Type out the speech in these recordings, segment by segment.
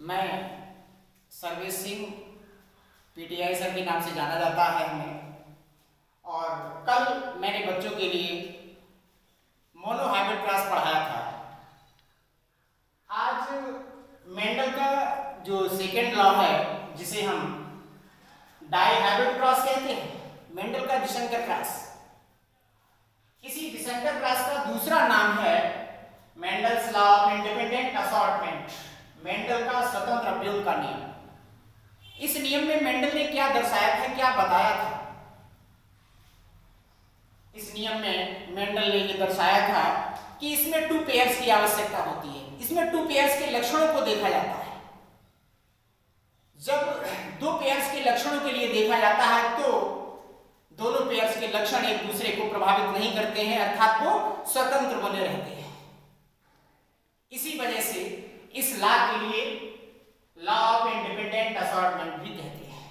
मैं Sarvesh Singh PTI sir के नाम से जाना जाता है हमें। और कल मैंने बच्चों के लिए मोनो हाइब्रिड क्लास पढ़ाया था। आज मेंडल का जो सेकेंड लॉ है जिसे हम डाई हाइब्रिड क्रॉस कहते हैं, मेंडल का दिशंकर क्रॉस, इसी दिशंकर क्रॉस का दूसरा नाम है Mendel's law of independent assortment, Mendel का स्वतंत्र अपयोग का नियम। इस नियम में मेंडल ने क्या दर्शाया था, क्या बताया था? इस नियम में मेंडल ने ये दर्शाया था कि इसमें टू पेयर्स की आवश्यकता होती है। इसमें टू पेयर्स के लक्षणों को देखा जाता है। जब दो पेयर्स के लक्षणों के लिए देखा जाता है तो दोनों पेयर्स के लक्षण एक दूसरे को प्रभावित नहीं करते हैं, अर्थात वो स्वतंत्र बने रहते हैं। इसी वजह से इस लॉ के लिए लॉ ऑफ इंडिपेंडेंट असॉर्टमेंट भी कहते हैं।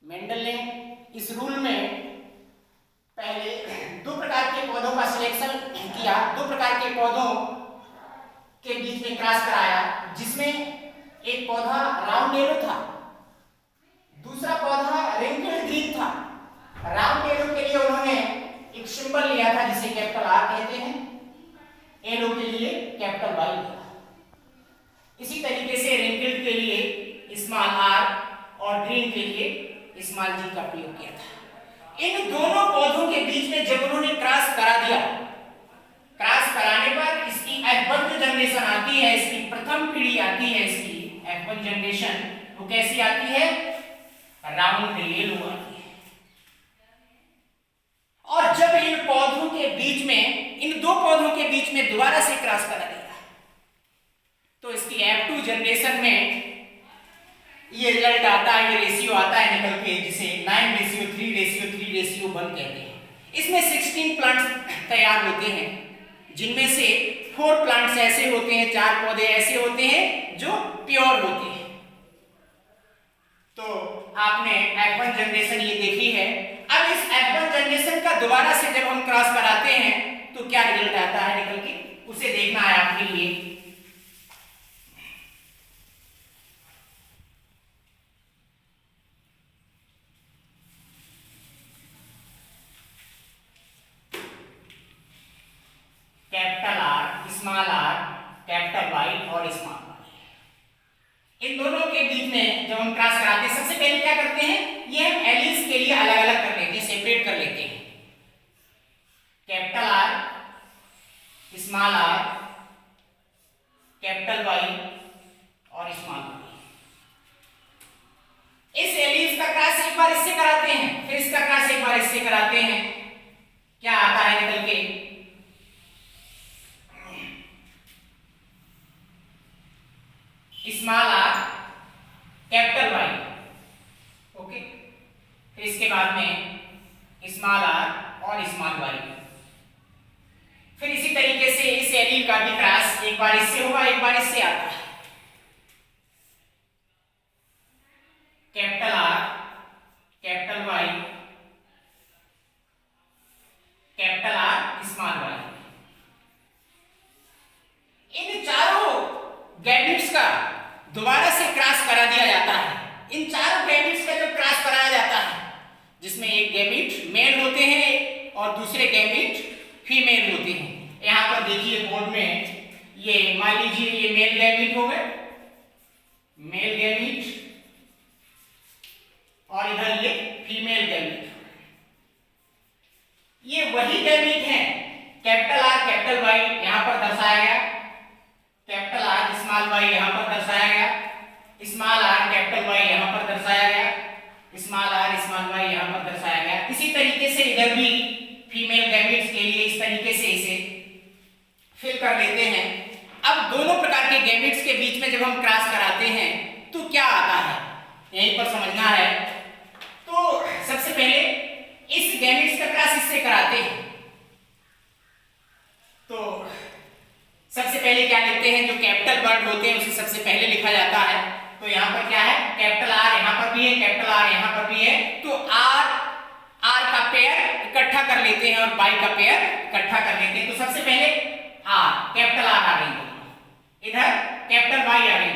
मेंडल ने इस रूल में पहले दो प्रकार के पौधों का सिलेक्शन किया, दो प्रकार के पौधों के बीच में क्रॉस कराया, जिसमें एक पौधा राउंड एलो था, दूसरा पौधा रिंकल्ड ग्रीन था। राउंड एलो के लिए उन्होंने एक सिंबल लिया था जिसे कैपिटल आर कहते हैं, एलो के लिए कैपिटल वाई लिया। इसी तरीके से रिंकल्ड के लिए स्मॉल आर और ग्रीन के लिए स्मॉल जी का प्रयोग किया था। इन दोनों पौधों के बीच में जब उन्होंने क्रॉस करा दिया, क्रॉस कराने पर इसकी F1 जो जनरेशन आती है, इसकी प्रथम पीढ़ी आती है, इसकी F1 जनरेशन वो कैसी आती है? राउंड एलो आती है। और जब इन पौधों के बीच में, इन दो पौधों के बीच में दोबारा से क्रॉस करा दिया तो इसकी F2 जनरेशन में ये रिजल्ट आता है, ये रेशियो आता है निकल के, जिसे 9:3:3:1 कहते हैं। इसमें 16 प्लांट्स तैयार होते हैं, जिनमें से 4 प्लांट्स ऐसे होते हैं, 4 पौधे ऐसे होते हैं जो प्योर होते हैं। तो आपने F1 जनरेशन ये देखी है। अब इस F1 जनरेशन का दोबारा से जब हम क्रॉस कराते हैं तो क्या रिजल्ट आता है निकल के, उसे देखना है आपके लिए। Capital R, small R, capital Y और स्मॉल वाई, इन दोनों के बीच में जब हम क्रॉस कराते हैं, सबसे पहले क्या करते हैं, ये हम एलिस के लिए अलग अलग कर लेते हैं, सेपरेट कर लेते हैं। Capital R, small R, capital Y और स्मॉल वाई। इस एलिस का क्रॉस एक बार इससे कराते हैं, फिर इसका क्रॉस एक बार इससे कराते हैं, क्या आता है निकल के? Small R, capital Y, okay. फिर इसके बाद में स्मॉल आर और स्मॉल वाई। फिर इसी तरीके से इस एलील का भी क्रॉस एक बार इससे होगा, एक बार इससे आता है। Capital R, capital Y, capital R, small Y. इन चारों गैमेट्स का दोबारा से क्रॉस करा दिया जाता है। इन चारों गैमेट्स का जब क्रॉस कराया जाता है, जिसमें एक गैमेट मेल होते हैं और दूसरे गैमेट फीमेल होते हैं। यहां पर देखिए बोर्ड में, ये मान लीजिए ये मेल गैमेट हो गए, मेल गैमेट, और इधर ये फीमेल गैमेट। ये वही गैमेट हैं, कैपिटल आर, कैपिटल वाई यहां पर दर्शाया गया, कैपिटल आर, स्मॉल वाई यहां पर दर्शाया गया, स्मॉल आर, कैपिटल वाई यहां पर दर्शाया गया, स्मॉल आर, स्मॉल वाई यहां पर दर्शाया गया। इसी तरीके से इधर भी फीमेल गैमेट्स के लिए इस तरीके से इसे फिल कर लेते हैं। अब दोनों प्रकार के गैमेट्स के बीच में जब हम क्रॉस कराते हैं तो क्या आता है, यहीं पर समझना है। तो सबसे पहले इस गैमेट्स का क्रॉस इससे कराते हैं, तो सबसे पहले क्या लिखते हैं, जो कैपिटल वर्ड होते हैं उसे सबसे पहले लिखा जाता है। तो यहाँ पर क्या है, कैपिटल आर यहाँ पर भी है, कैपिटल आर यहाँ पर भी है, तो आर का पेयर इकट्ठा कर लेते हैं और वाई का पेयर इकट्ठा कर लेते हैं। तो सबसे पहले आर, कैपिटल आर आ गई, इधर कैपिटल वाई आ गई,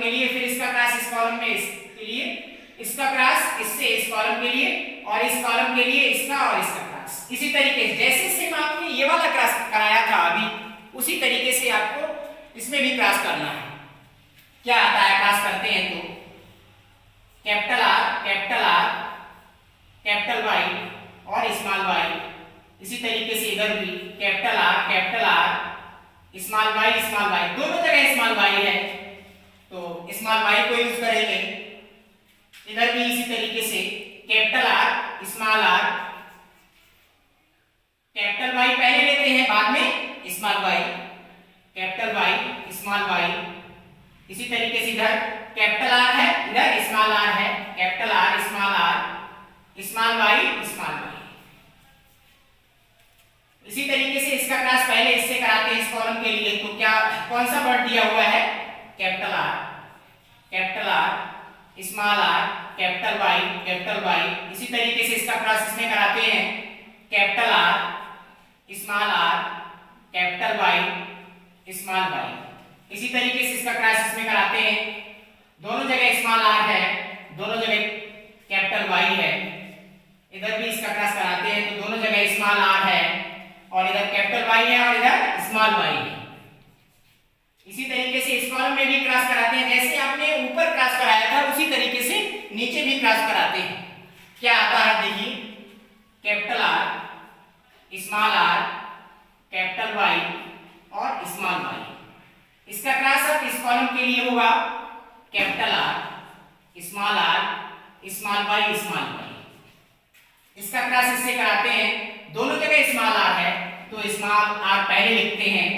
के लिए, फिर इसका क्रॉस इस कॉलम में इसके लिए, इसका क्रॉस इससे इस कॉलम के लिए, और इस कॉलम के लिए इसका और इसका क्रॉस। इसी तरीके से जैसे सेम आपने ये वाला क्रॉस कराया था अभी, उसी तरीके से आपको इसमें भी क्रॉस करना है। क्या आता है क्रॉस करते हैं तो कैपिटल आर, कैपिटल वाई और स्मॉल वाई। इसी तरीके से इधर भी कैपिटल आर, स्मॉल वाई, दोनों जगह स्मॉल वाई है तो स्मॉल वाई को यूज करेंगे। इधर भी इसी तरीके से capital R, small R, capital Y पहले लेते हैं, बाद में small Y, capital Y, small Y. इसी तरीके से इधर कैपिटल आर है, इधर स्मॉल आर है, capital R, small Y, small Y. इसी तरीके से इसका क्रॉस पहले इससे कराते हैं इस कॉलम के लिए, तो क्या कौन सा वर्ड दिया हुआ है, capital R, small R, capital Y. इसी तरीके से इसका क्रॉस इसमें कराते हैं capital R, small R, capital Y, small Y. इसी तरीके से इसका क्रॉस इसमें कराते हैं, दोनों जगह स्मॉल आर है, दोनों जगह कैपिटल वाई है। इधर भी इसका क्रॉस कराते हैं तो दोनों जगह स्मॉल आर है और इधर कैपिटल वाई है और इधर स्मॉल वाई है। इसी तरीके से इस कॉलम में भी क्रॉस कराते हैं, जैसे आपने ऊपर क्रॉस कराया था उसी तरीके से नीचे भी क्रॉस कराते हैं। क्या आता है देखिए, capital R, small R, capital Y और स्मॉल वाई। इसका क्रॉस अब इस कॉलम के लिए होगा capital R, small Y, small Y. इसका क्रॉस इससे कराते हैं, दोनों जगह स्मॉल आर है तो स्मॉल आर पहले लिखते हैं,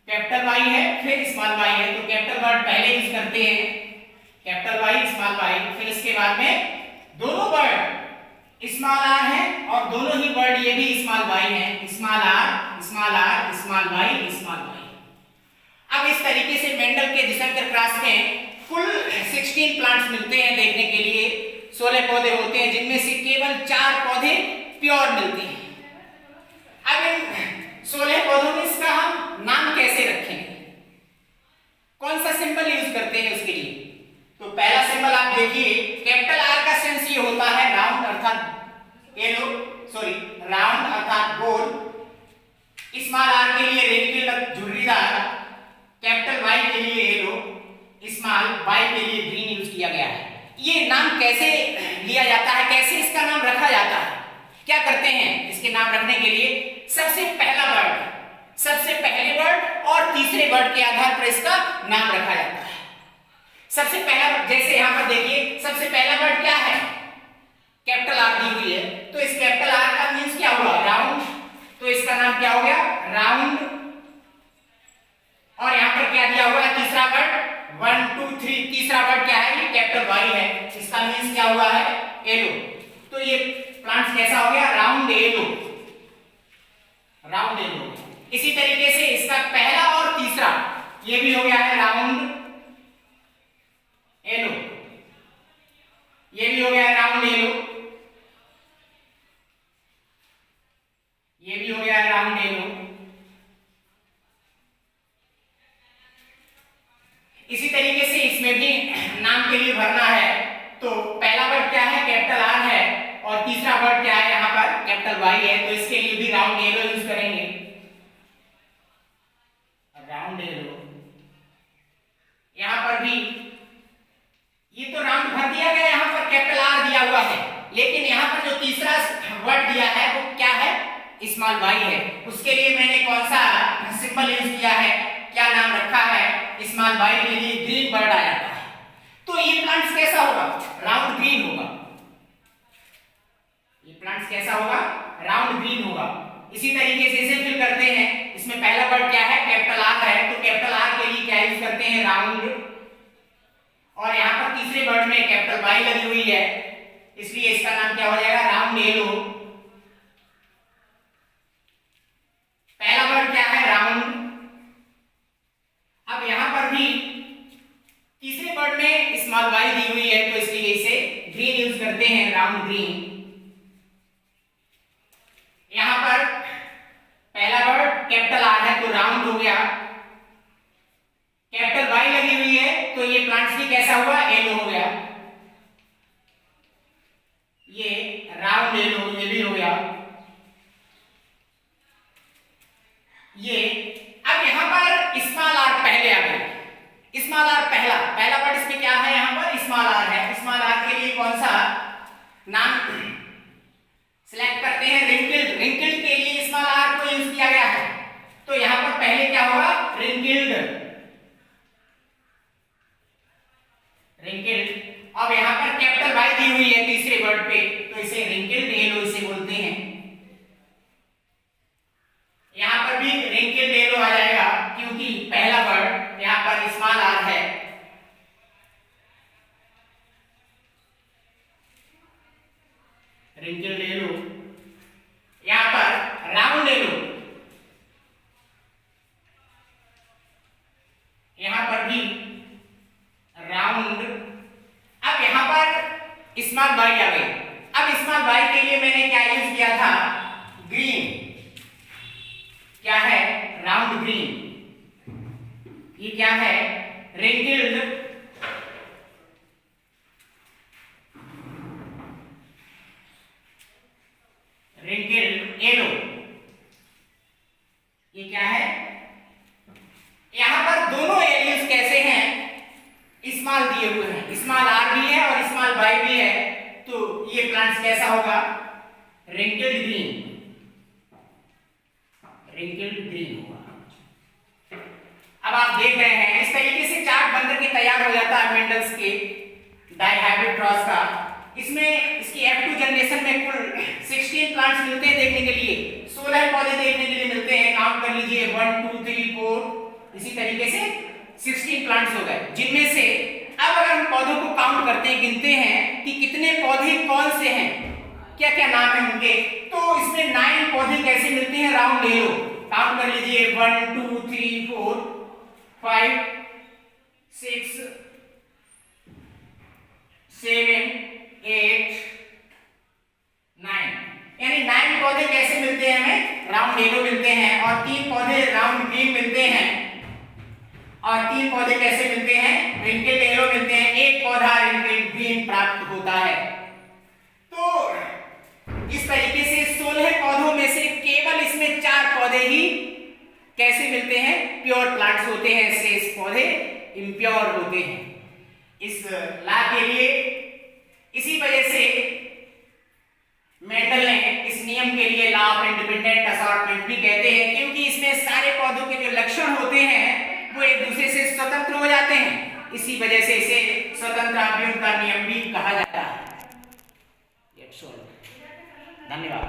कैपिटल वाई है फिर स्मॉल वाई है तो कैपिटल वर्ड पहले यूज करते हैं, कैपिटल वाई, स्मॉल वाई। फिर इसके बाद में दोनों वर्ड स्मॉल आर है और दोनों ही वर्ड ये भी स्मॉल वाई है, small R, small Y, small Y. अब इस तरीके से मेंडल के दिशंकर क्रॉस में कुल 16 प्लांट्स मिलते हैं देखने के लिए। 16 पौधे होते हैं जिनमें से केवल 4 पौधे प्योर मिलते हैं। अब इन 16 पौधों में इसका हम नाम कैसे रखेंगे, कौन सा सिंबल यूज करते हैं उसके लिए? तो पहला सिंबल आप देखिए, कैपिटल आर का सेंस ये होता है राउंड अर्थात येलो, सॉरी राउंड अर्थात गोल। स्मॉल आर के लिए रेडिकल झुर्रीदार, कैपिटल वाई के लिए येलो, स्मॉल वाई के लिए ग्रीन यूज किया गया है। ये नाम कैसे लिया जाता है, कैसे इसका नाम रखा जाता है? क्या करते हैं इसके नाम रखने के लिए? सबसे पहला वर्ड, सबसे पहले वर्ड और तीसरे वर्ड के आधार पर इसका नाम रखा जाता है। सबसे पहला वर्ड, जैसे यहां पर देखिए सबसे पहला वर्ड क्या है, कैपिटल आर दी हुई है तो इस कैपिटल आर का मींस क्या हुआ, राउंड, तो इसका नाम क्या हो गया, राउंड। और यहां पर क्या दिया हुआ है, तीसरा वर्ड 1 2 3, तीसरा वर्ड क्या है, ये कैपिटल वाई है, इसका मींस क्या हुआ है, येलो। तो ये प्लांट कैसा हो गया, राउंड येलो, राउंड येलो। इसी तरीके से इसका पहला और तीसरा ये भी हो गया है राउंड येलो, ये भी हो गया है राउंड येलो, ये भी हो गया है राउंड येलो। इसी तरीके से इसमें भी नाम के लिए भरना है तो पहला वर्ड क्या है, कैपिटल आर है और तीसरा वर्ड क्या है, यहां पर कैपिटल वाई है तो इसके लिए भी राउंड येलो यूज करेंगे, राउंड येलो। यहां पर भी ये तो राउंड भर दिया गया, यहां पर कैपिटल आर दिया हुआ है, लेकिन यहां पर जो तीसरा वर्ड दिया है वो क्या है, स्मॉल वाई है। उसके लिए मैंने कौन सा सिंबल यूज किया है, क्या नाम रखा है, स्मॉल वाई के लिए ग्रीन वर्ड आ जाता है। तो ये प्लांट्स कैसा होगा, राउंड ग्रीन होगा, ये प्लांट्स कैसा होगा, राउंड ग्रीन होगा। इसी तरीके से इसे फिल करते हैं, इसमें पहला वर्ड क्या है, कैपिटल आर है तो कैपिटल आर के लिए क्या यूज करते हैं, राउंड। और यहां पर तीसरे वर्ड में कैपिटल वाई लगी हुई है इसलिए इसका नाम क्या हो जाएगा, राउंड येलो। पहला वर्ड क्या है, राउंड। अब यहां पर भी तीसरे वर्ड में स्मॉल वाई दी हुई है तो इसलिए इसे ग्रीन यूज करते हैं, राउंड ग्रीन। यहां पर पहला वर्ड कैपिटल आर है तो राउंड हो गया, कैपिटल वाई लगी हुई है तो ये प्लांट्स भी कैसा हुआ, येलो हो गया। ये राउंड येलो, ये भी हो गया। ये अब यहां पर स्मॉल आर पहले आ गई। स्मॉल आर पहला वर्ड इसमें क्या है, यहां पर स्मॉल आर है। स्मॉल आर के लिए कौन सा नाम सिलेक्ट करते हैं, रिंकिल्ड। रिंकिल्ड के लिए स्मॉल आर को यूज किया गया है, तो यहां पर पहले क्या होगा, रिंकिल्ड। रिंकिल्ड। अब यहां पर कैपिटल वाई दी हुई है तीसरे वर्ड पे, तो इसे रिंकिल्ड येलो इसे बोलते हैं। यहां पर भी रिंकिल्ड येलो आ जाएगा क्योंकि पहला वर्ड यहां पर स्मॉल आर है। रिंकिल्ड येलो। यहां पर राउंड येलो, यहां पर भी राउंड। अब यहां पर स्मॉल बाई आ गई। अब स्मॉल बाई के लिए मैंने क्या यूज किया था, ग्रीन। क्या है, राउंड ग्रीन। ये क्या है, रिंकिल्ड रिंकिल्ड येलो। ये क्या है, यहां पर दोनों एलियंस कैसे हैं, स्मॉल दिए हुए हैं, स्मॉल आर भी है और स्मॉल वाई भी है, तो ये प्लांट्स कैसा होगा, रिंकिल्ड ग्रीन। रिंकिल्ड ग्रीन होगा। अब आप देख रहे हैं इस तरीके से चार्ट बन करके तैयार हो जाता है मेंडल्स के डायहाइब्रिड क्रॉस का। इसमें इसकी F2 जनरेशन में कुल 16 प्लांट्स मिलते हैं देखने के लिए, 16 पौधे देखने के लिए मिलते हैं। काउंट कर लीजिए 1 2 3 4, इसी तरीके से 16 प्लांट्स हो गए, जिनमें से अब अगर हम पौधों को काउंट करते हैं, गिनते हैं कि कितने पौधे कौन से हैं, क्या क्या नाम है उनके, तो इसमें 9 पौधे कैसे मिलते हैं, राउंड येलो। काउंट कर लीजिए 1 2 3 4 5 6 7 8 9, यानी 9 पौधे कैसे मिलते हैं हमें, राउंड येलो मिलते हैं, और 3 पौधे राउंड ग्रीन मिलते हैं, और 3 पौधे कैसे मिलते हैं, रिंकिल्ड येलो मिलते हैं। एक पौधा रिंकिल्ड ग्रीन प्राप्त होता है। तो इस तरीके से 16 पौधों में से केवल इसमें 4 पौधे ही कैसे मिलते हैं, प्योर प्लांट्स होते हैं, शेष पौधे इम्प्योर होते हैं। इस लॉ के लिए, इसी वजह से मेंडल ने इस नियम के लिए लॉ ऑफ इंडिपेंडेंट असॉर्टमेंट भी कहते हैं, क्योंकि इसमें सारे पौधों के जो लक्षण होते हैं वो एक दूसरे से स्वतंत्र हो जाते हैं। इसी वजह से इसे स्वतंत्र अवयव का नियम भी कहा जाता है। धन्यवाद।